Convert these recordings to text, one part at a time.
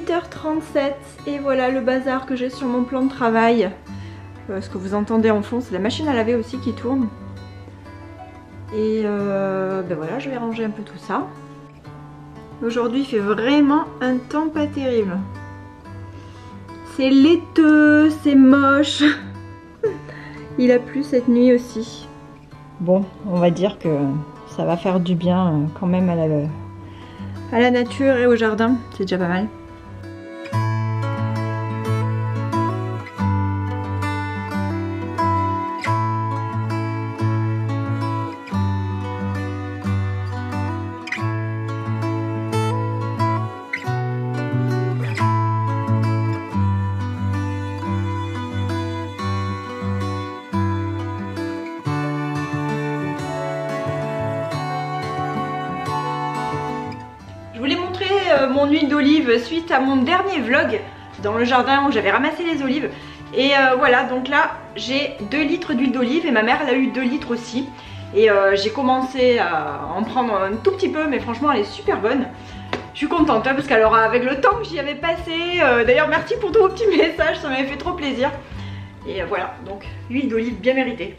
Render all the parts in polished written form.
8h37 et voilà le bazar que j'ai sur mon plan de travail. Ce que vous entendez en fond, c'est la machine à laver aussi qui tourne. Et ben voilà, je vais ranger un peu tout ça. Aujourd'hui, il fait vraiment un temps pas terrible. C'est laiteux, c'est moche. Il a plu cette nuit aussi. Bon, on va dire que ça va faire du bien quand même à la nature et au jardin. C'est déjà pas mal. Je voulais montrer mon huile d'olive suite à mon dernier vlog dans le jardin où j'avais ramassé les olives. Et voilà, donc là j'ai 2 litres d'huile d'olive et ma mère elle a eu 2 litres aussi. Et j'ai commencé à en prendre un tout petit peu, mais franchement elle est super bonne. Je suis contente hein, parce qu'alors avec le temps que j'y avais passé, d'ailleurs merci pour tous vos petits messages, ça m'avait fait trop plaisir. Et voilà, donc huile d'olive bien méritée.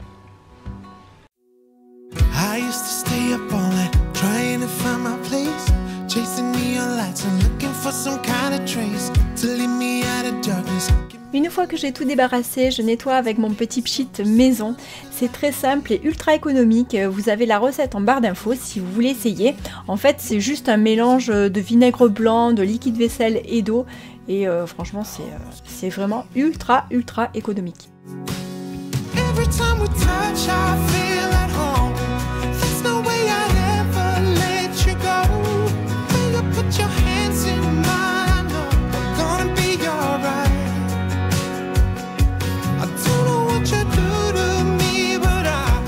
I used to stay up all night trying to find my place, chasing neon lights and looking for some kind of trace to lead me out of darkness. Une fois que j'ai tout débarrassé, je nettoie avec mon petit pchit maison. C'est très simple et ultra économique. Vous avez la recette en barre d'infos si vous voulez essayer. En fait, c'est juste un mélange de vinaigre blanc, de liquide vaisselle et d'eau. Et franchement, c'est vraiment ultra économique. Every time we touch, I feel at home. There's no way I'd ever let you go. Will you put your hands in mine? I'm gonna be alright. I don't know what you do to me, but I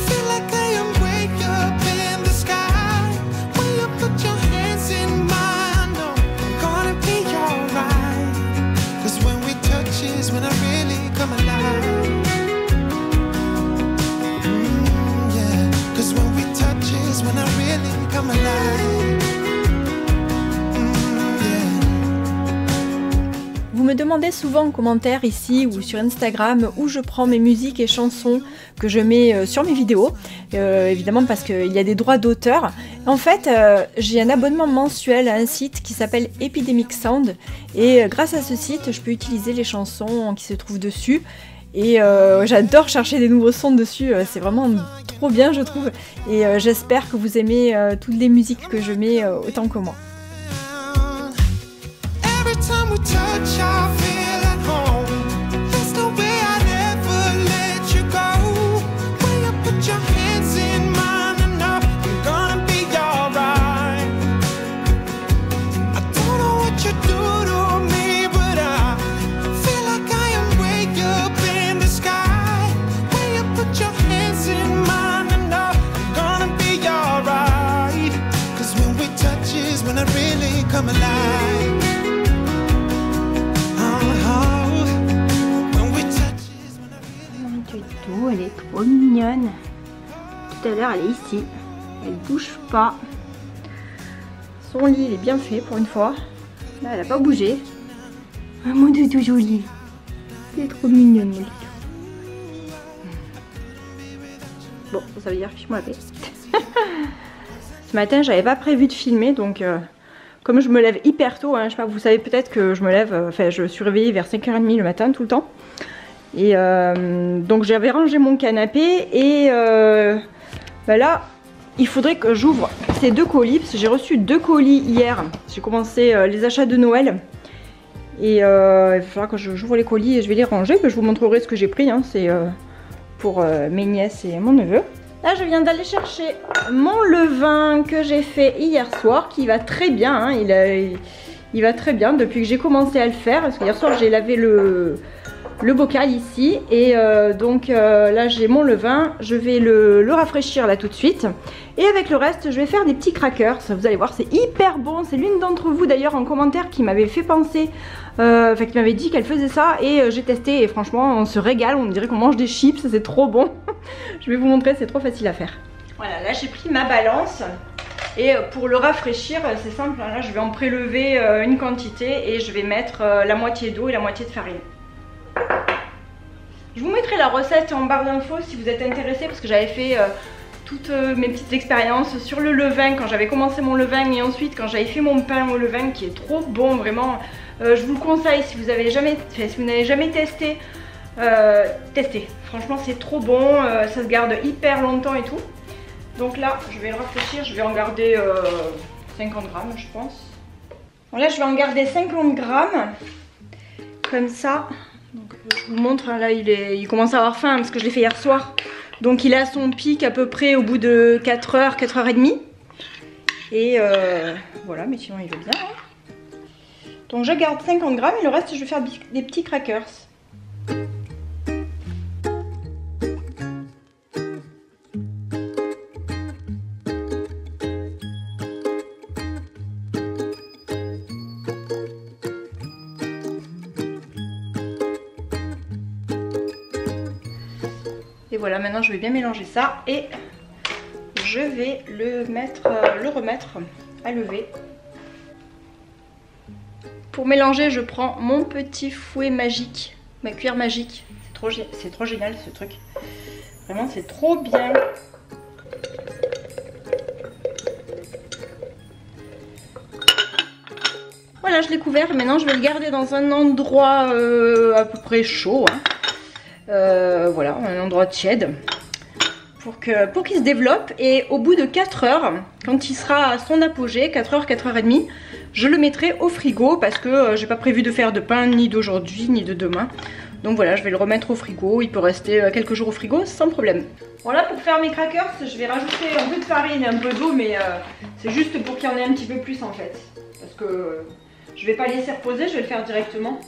feel like I am way up in the sky. Will you put your hands in mine? No, I'm gonna be alright. 'Cause when we touch is when I really come alive. When I really come alive. Vous me demandez souvent en commentaire ici ou sur Instagram où je prends mes musiques et chansons que je mets sur mes vidéos, évidemment parce qu'il y a des droits d'auteur. En fait, j'ai un abonnement mensuel à un site qui s'appelle Epidemic Sound et grâce à ce site, je peux utiliser les chansons qui se trouvent dessus. Et j'adore chercher des nouveaux sons dessus, c'est vraiment trop bien je trouve. Et j'espère que vous aimez toutes les musiques que je mets autant que moi. Elle est trop mignonne. Tout à l'heure elle est ici. Elle bouge pas. Son lit il est bien fait pour une fois. Là elle a pas bougé. Ah, mon doudou joli. Elle est trop mignonne mon doudou. Bon ça veut dire fiche-moi la paix. Ce matin j'avais pas prévu de filmer donc comme je me lève hyper tôt, hein, je sais pas, vous savez peut-être que je me lève, enfin je suis réveillée vers 5h30 le matin tout le temps. Et donc j'avais rangé mon canapé et bah là il faudrait que j'ouvre ces 2 colis parce que j'ai reçu 2 colis hier. J'ai commencé les achats de Noël et il va falloir que j'ouvre les colis et je vais les ranger. Je vous montrerai ce que j'ai pris, hein. C'est pour mes nièces et mon neveu. Là je viens d'aller chercher mon levain que j'ai fait hier soir qui va très bien, hein. Il va très bien depuis que j'ai commencé à le faire parce qu'hier soir j'ai lavé le bocal ici et donc là j'ai mon levain, je vais le rafraîchir là tout de suite et avec le reste je vais faire des petits crackers. Vous allez voir c'est hyper bon, c'est l'une d'entre vous d'ailleurs en commentaire qui m'avait fait penser, enfin qui m'avait dit qu'elle faisait ça et j'ai testé et franchement on se régale, on dirait qu'on mange des chips, c'est trop bon. Je vais vous montrer, c'est trop facile à faire. Voilà, là j'ai pris ma balance Et pour le rafraîchir, c'est simple, là je vais en prélever une quantité et je vais mettre la moitié d'eau et la moitié de farine. Je vous mettrai la recette en barre d'infos si vous êtes intéressé, parce que j'avais fait toutes mes petites expériences sur le levain quand j'avais commencé mon levain, et ensuite quand j'avais fait mon pain au levain qui est trop bon, vraiment. Je vous le conseille si vous n'avez jamais testé. Testez, franchement c'est trop bon, ça se garde hyper longtemps et tout. Donc là je vais le rafraîchir, je vais en garder 50 grammes je pense. Bon, là je vais en garder 50 grammes comme ça. Donc, je vous montre, hein, là il commence à avoir faim parce que je l'ai fait hier soir. Donc il a son pic à peu près au bout de 4 heures, 4 heures et demie. Et voilà, mais sinon il va bien. Hein. Donc je garde 50 grammes et le reste je vais faire des petits crackers. Et voilà, maintenant je vais bien mélanger ça et je vais le remettre à lever. Pour mélanger, je prends mon petit fouet magique, ma cuillère magique. C'est trop génial ce truc. Vraiment, c'est trop bien. Voilà, je l'ai couvert. Maintenant, je vais le garder dans un endroit à peu près chaud. Hein. Voilà, un endroit tiède pour qu'il se développe, et au bout de 4 heures, quand il sera à son apogée, 4 heures, 4 heures et demie, je le mettrai au frigo parce que j'ai pas prévu de faire de pain ni d'aujourd'hui ni de demain. Donc voilà, je vais le remettre au frigo, il peut rester quelques jours au frigo sans problème. Voilà, pour faire mes crackers, je vais rajouter un peu de farine et un peu d'eau, mais c'est juste pour qu'il y en ait un petit peu plus en fait. Parce que je vais pas laisser reposer, je vais le faire directement.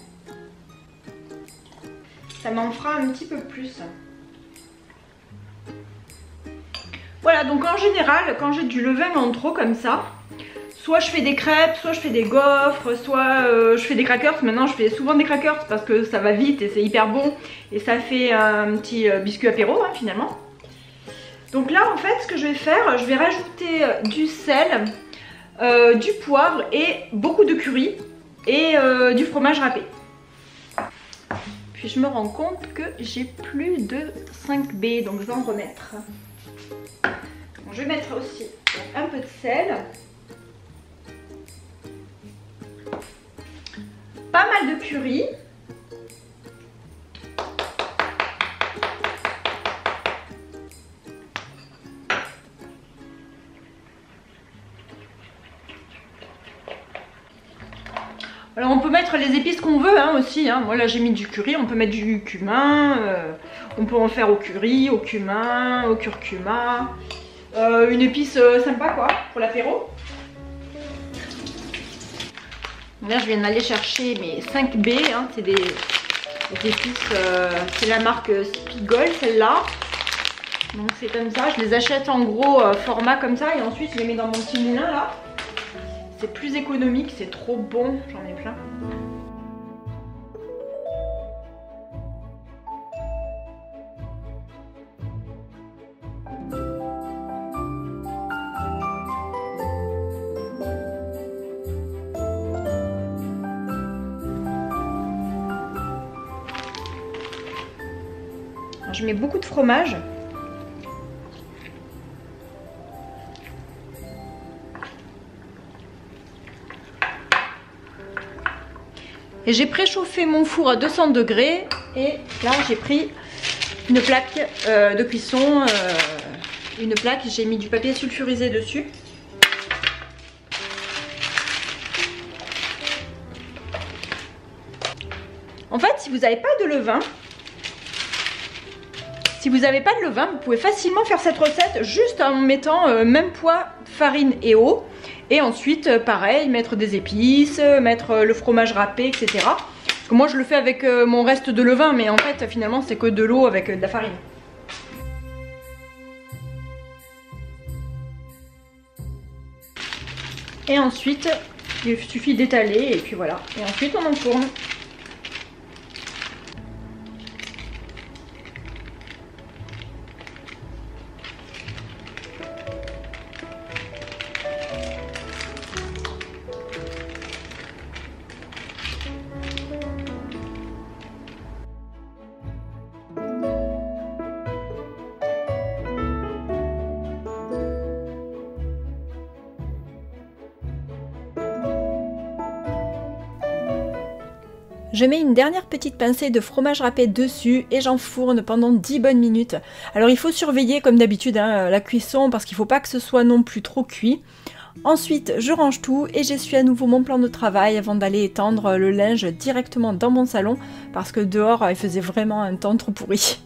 Ça m'en fera un petit peu plus. Voilà, donc en général, quand j'ai du levain en trop comme ça, soit je fais des crêpes, soit je fais des gaufres, soit je fais des crackers. Maintenant, je fais souvent des crackers parce que ça va vite et c'est hyper bon. Et ça fait un petit biscuit apéro, hein, finalement. Donc là, en fait, ce que je vais faire, je vais rajouter du sel, du poivre et beaucoup de curry et du fromage râpé. Puis je me rends compte que j'ai plus de 5B, donc je vais en remettre. Bon, je vais mettre aussi un peu de sel. Pas mal de curry. Alors on peut mettre les épices qu'on veut hein, aussi, hein. Moi là j'ai mis du curry, on peut mettre du cumin, on peut en faire au curry, au cumin, au curcuma, une épice sympa quoi, pour l'apéro. Là je viens d'aller chercher mes 5B, hein, c'est des épices, c'est la marque Spigol celle-là. Donc c'est comme ça, je les achète en gros format comme ça et ensuite je les mets dans mon petit moulin là. C'est plus économique, c'est trop bon, j'en ai plein. Alors, je mets beaucoup de fromage. Et j'ai préchauffé mon four à 200 degrés et là j'ai pris une plaque de cuisson, une plaque, j'ai mis du papier sulfurisé dessus. En fait, si vous n'avez pas de levain, vous pouvez facilement faire cette recette juste en mettant même poids, farine et eau. Et ensuite, pareil, mettre des épices, mettre le fromage râpé, etc. Parce que moi, je le fais avec mon reste de levain, mais en fait, finalement, c'est que de l'eau avec de la farine. Et ensuite, il suffit d'étaler et puis voilà. Et ensuite, on enfourne. Je mets une dernière petite pincée de fromage râpé dessus et j'enfourne pendant 10 bonnes minutes. Alors il faut surveiller comme d'habitude hein, la cuisson parce qu'il ne faut pas que ce soit non plus trop cuit. Ensuite je range tout et j'essuie à nouveau mon plan de travail avant d'aller étendre le linge directement dans mon salon parce que dehors il faisait vraiment un temps trop pourri.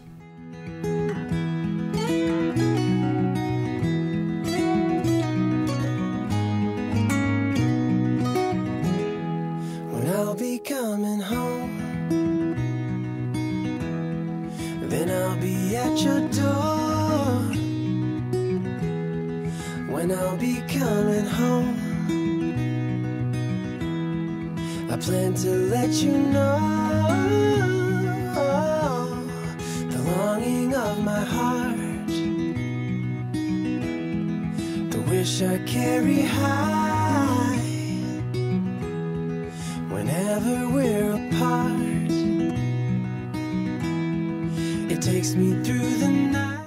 Coming home, then I'll be at your door. When I'll be coming home, I plan to let you know the longing of my heart, the wish I carry high. Whenever we're apart, it takes me through the night.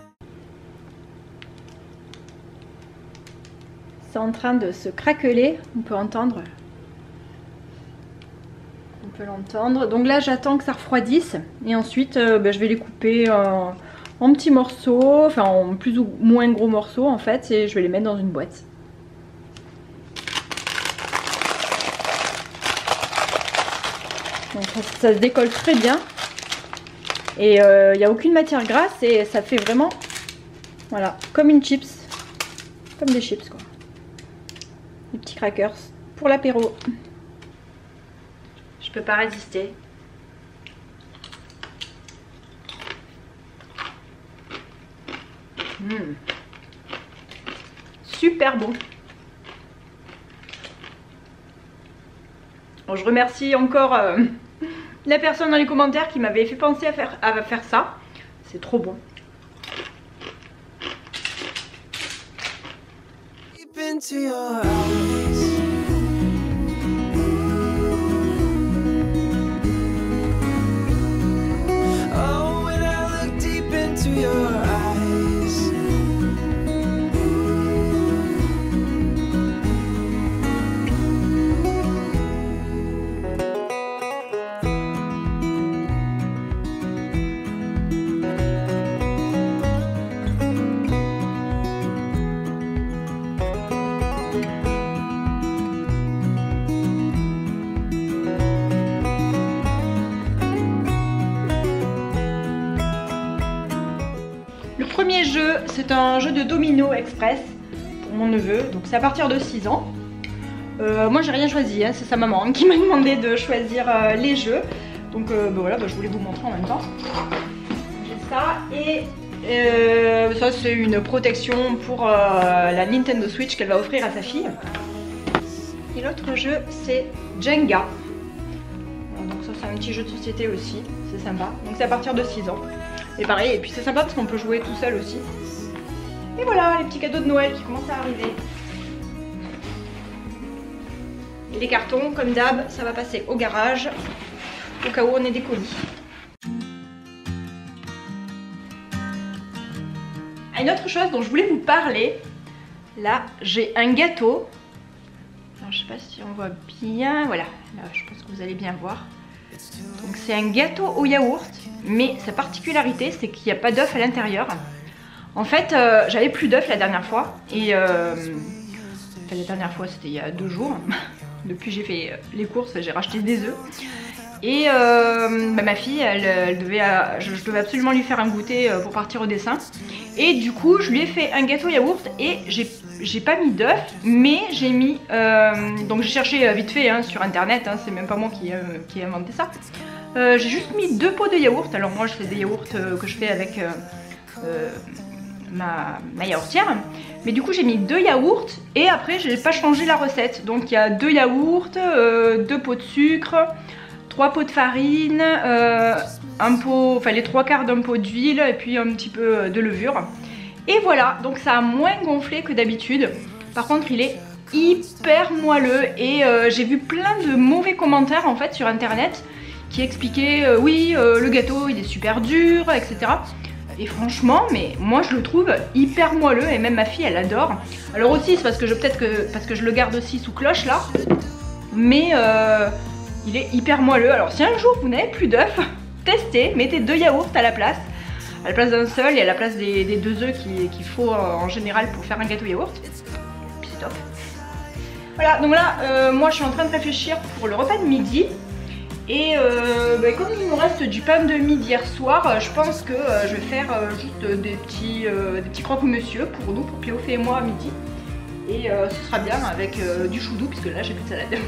C'est en train de se craqueler, on peut entendre. On peut l'entendre. Donc là j'attends que ça refroidisse et ensuite je vais les couper en petits morceaux, enfin en plus ou moins gros morceaux en fait, et je vais les mettre dans une boîte. Donc ça se décolle très bien et il n'y a aucune matière grasse et ça fait vraiment voilà comme une chips, comme des chips quoi, des petits crackers pour l'apéro. Je peux pas résister. Super bon. Bon, je remercie encore la personne dans les commentaires qui m'avait fait penser à faire ça. C'est trop bon. Le premier jeu, c'est un jeu de domino express pour mon neveu, donc c'est à partir de 6 ans. Moi j'ai rien choisi, hein, c'est sa maman qui m'a demandé de choisir les jeux. Donc voilà, je voulais vous montrer en même temps. J'ai ça et ça c'est une protection pour la Nintendo Switch qu'elle va offrir à sa fille. Et l'autre jeu c'est Jenga. Voilà, donc ça c'est un petit jeu de société aussi, c'est sympa. Donc c'est à partir de 6 ans. Et pareil, et puis c'est sympa parce qu'on peut jouer tout seul aussi. Et voilà, les petits cadeaux de Noël qui commencent à arriver. Et les cartons, comme d'hab, ça va passer au garage, au cas où on ait des colis. Une autre chose dont je voulais vous parler, là j'ai un gâteau. Alors, je sais pas si on voit bien, voilà, là je pense que vous allez bien voir. Donc c'est un gâteau au yaourt, mais sa particularité c'est qu'il n'y a pas d'œuf à l'intérieur. En fait j'avais plus d'œuf la dernière fois et la dernière fois c'était il y a 2 jours. Depuis j'ai fait les courses, j'ai racheté des œufs. Et ma fille, je devais absolument lui faire un goûter pour partir au dessin. Et du coup je lui ai fait un gâteau yaourt et j'ai pas mis d'œuf, mais j'ai mis donc j'ai cherché vite fait hein, sur internet, hein, c'est même pas moi qui ai inventé ça. J'ai juste mis 2 pots de yaourt. Alors moi je fais des yaourts que je fais avec ma yaourtière, mais du coup j'ai mis 2 yaourts et après j'ai pas changé la recette. Donc il y a 2 yaourts, 2 pots de sucre, 3 pots de farine, un pot, enfin les 3/4 d'un pot d'huile et puis un petit peu de levure. Et voilà, donc ça a moins gonflé que d'habitude. Par contre il est hyper moelleux et j'ai vu plein de mauvais commentaires en fait sur internet qui expliquaient oui le gâteau il est super dur, etc. Et franchement, mais moi je le trouve hyper moelleux et même ma fille elle adore. Alors aussi c'est parce que peut-être que parce que je le garde aussi sous cloche là, mais Il est hyper moelleux. Alors si un jour vous n'avez plus d'œufs, testez, mettez 2 yaourts à la place d'un seul et à la place des 2 œufs qu'il faut en général pour faire un gâteau yaourt. Puis c'est top. Voilà, donc là, moi je suis en train de réfléchir pour le repas de midi. Et comme il me reste du pain de mie d'hier soir, je pense que je vais faire juste des petits croque-monsieur pour nous, pour Pio et moi à midi. Et ce sera bien avec du chou doux, puisque là j'ai plus de salade.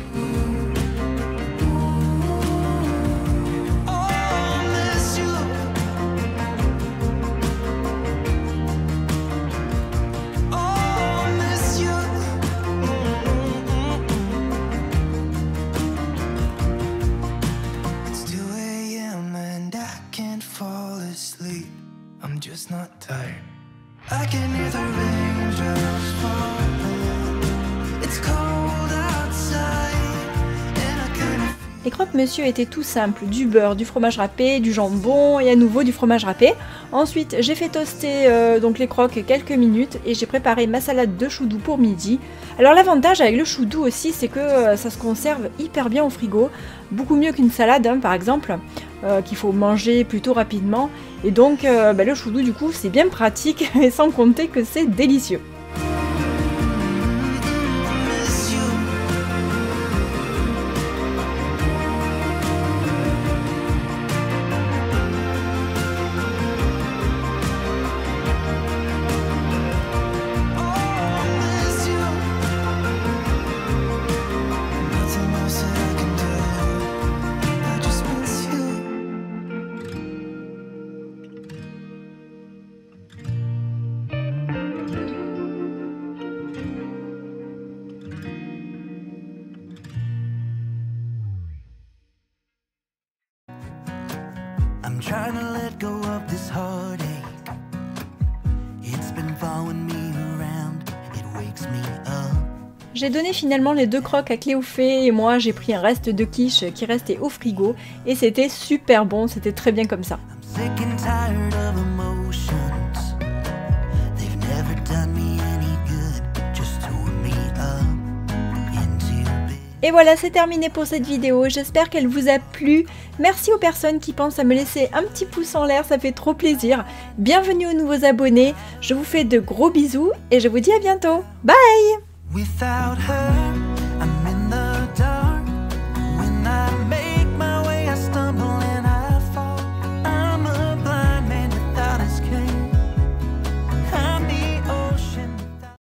Les croque-monsieur étaient tout simples, du beurre, du fromage râpé, du jambon et à nouveau du fromage râpé. Ensuite j'ai fait toaster donc les croques quelques minutes et j'ai préparé ma salade de chou doux pour midi. Alors l'avantage avec le chou doux aussi, c'est que ça se conserve hyper bien au frigo, beaucoup mieux qu'une salade hein, par exemple, qu'il faut manger plutôt rapidement. Et donc le chou doux du coup c'est bien pratique et sans compter que c'est délicieux. Trying to let go of this heartache. It's been following me around. It wakes me up. J'ai donné finalement les 2 croques à Cléophée et moi j'ai pris un reste de quiche qui restait au frigo et c'était super bon, c'était très bien comme ça. I'm sick and tired of emotions. They've never done me any good. Just tore me up into bed. Et voilà, c'est terminé pour cette vidéo, j'espère qu'elle vous a plu. Merci aux personnes qui pensent à me laisser un petit pouce en l'air, ça fait trop plaisir. Bienvenue aux nouveaux abonnés, je vous fais de gros bisous et je vous dis à bientôt. Bye! Without her